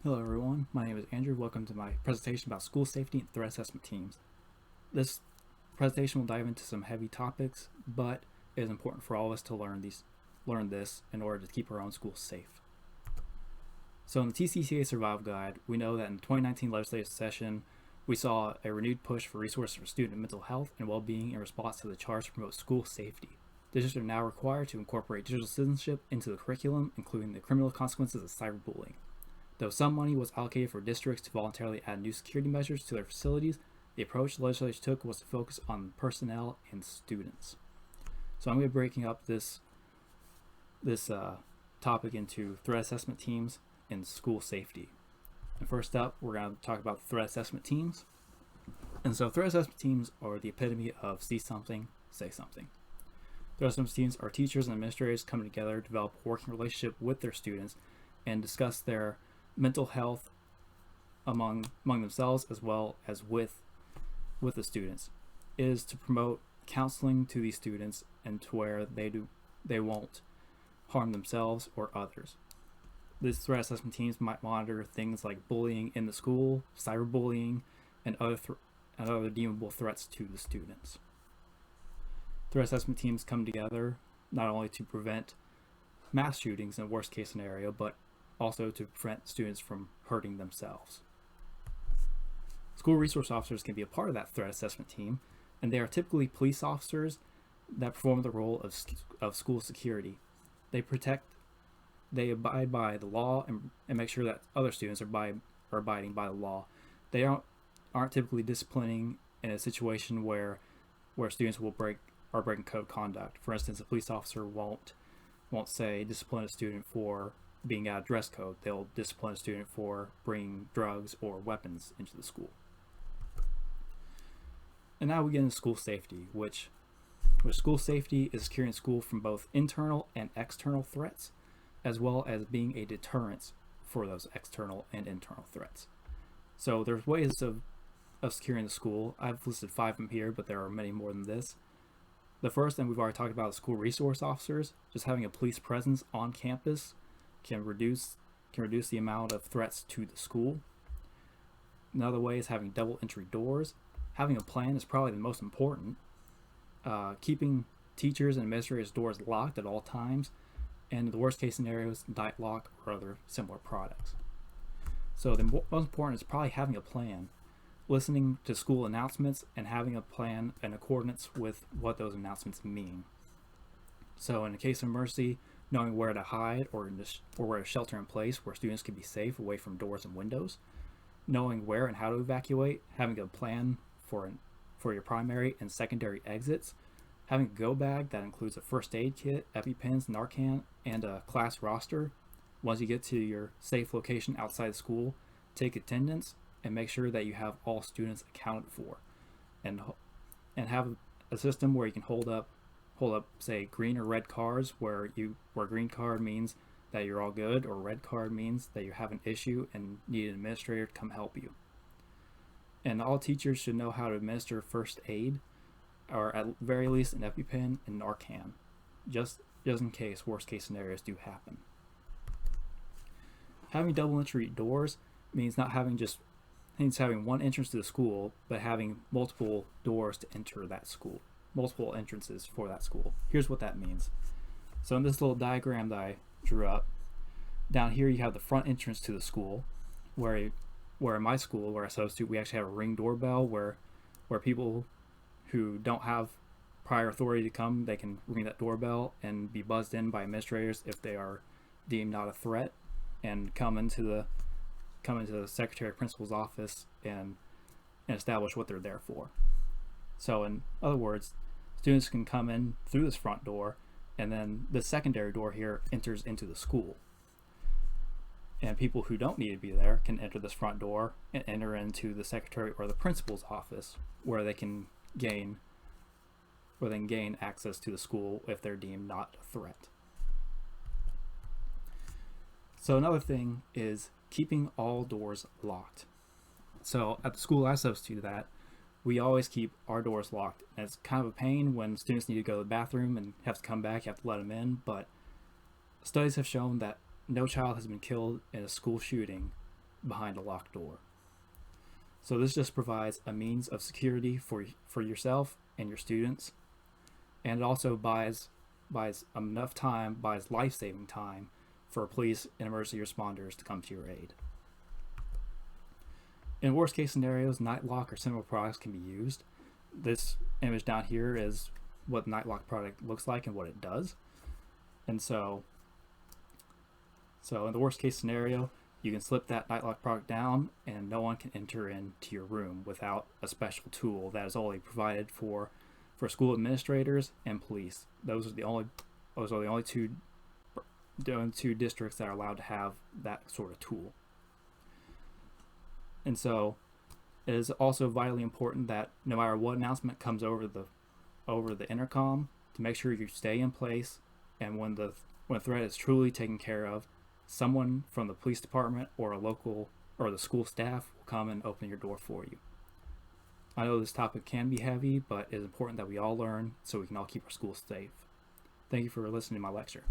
Hello everyone, my name is Andrew. Welcome to my presentation about school safety and threat assessment teams. This presentation will dive into some heavy topics, but it is important for all of us to learn this in order to keep our own schools safe. So in the TCTA Survival Guide, we know that in the 2019 legislative session, we saw a renewed push for resources for student mental health and well-being in response to the charge to promote school safety. Districts are now required to incorporate digital citizenship into the curriculum, including the criminal consequences of cyberbullying. Though some money was allocated for districts to voluntarily add new security measures to their facilities, the approach the legislature took was to focus on personnel and students. So I'm going to be breaking up this topic into threat assessment teams and school safety. And first up, we're going to talk about threat assessment teams. And so threat assessment teams are the epitome of see something, say something. Threat assessment teams are teachers and administrators coming together to develop a working relationship with their students and discuss their mental health among themselves as well as with the students. It is to promote counseling to these students and to where they won't harm themselves or others. These threat assessment teams might monitor things like bullying in the school, cyberbullying, and other deemable threats to the students. Threat assessment teams come together not only to prevent mass shootings in the worst case scenario, but also to prevent students from hurting themselves. School resource officers can be a part of that threat assessment team, and they are typically police officers that perform the role of school security. They abide by the law and make sure that other students are abiding by the law. They aren't typically disciplining in a situation where students are breaking code conduct. For instance, a police officer won't say discipline a student for being out of dress code. They'll discipline a student for bringing drugs or weapons into the school. And now we get into school safety, which school safety is securing school from both internal and external threats, as well as being a deterrence for those external and internal threats. So there's ways of securing the school. I've listed 5 of them here, but there are many more than this. The first, and we've already talked about, school resource officers. Just having a police presence on campus can reduce the amount of threats to the school. Another way is having double entry doors. Having a plan is probably the most important. Keeping teachers and administrators' doors locked at all times, and in the worst case scenarios, night lock or other similar products. So the most important is probably having a plan, listening to school announcements and having a plan in accordance with what those announcements mean. So in a case of emergency, knowing where to hide or where to shelter in place where students can be safe away from doors and windows, knowing where and how to evacuate, having a plan for your primary and secondary exits, having a go bag that includes a first aid kit, EpiPens, Narcan, and a class roster. Once you get to your safe location outside the school, take attendance and make sure that you have all students accounted for, and have a system where you can hold up say green or red cards where green card means that you're all good, or red card means that you have an issue and need an administrator to come help you. And all teachers should know how to administer first aid, or at very least an EpiPen and Narcan, just in case worst case scenarios do happen. Having double entry doors means having one entrance to the school, but having multiple doors to enter that school, multiple entrances for that school. Here's what that means. So in this little diagram that I drew up, down here you have the front entrance to the school, where in my school, where I substitute, we actually have a ring doorbell where people who don't have prior authority to come, they can ring that doorbell and be buzzed in by administrators if they are deemed not a threat, and come into the secretary of principal's office and establish what they're there for. So in other words, students can come in through this front door, and then the secondary door here enters into the school. And people who don't need to be there can enter this front door and enter into the secretary or the principal's office, where they can gain access to the school if they're deemed not a threat. So another thing is keeping all doors locked. So at the school I substitute that, we always keep our doors locked. And it's kind of a pain when students need to go to the bathroom and have to come back, you have to let them in, but studies have shown that no child has been killed in a school shooting behind a locked door. So this just provides a means of security for yourself and your students, and it also buys enough time, buys life-saving time for police and emergency responders to come to your aid. In worst case scenarios, night lock or similar products can be used. This image down here is what the night lock product looks like and what it does. And so in the worst case scenario, you can slip that night lock product down and no one can enter into your room without a special tool that is only provided for school administrators and police. Those are the only two districts that are allowed to have that sort of tool. And so it is also vitally important that no matter what announcement comes over the intercom, to make sure you stay in place, and when the threat is truly taken care of, someone from the police department or the school staff will come and open your door for you. I know this topic can be heavy, but it is important that we all learn so we can all keep our schools safe. Thank you for listening to my lecture.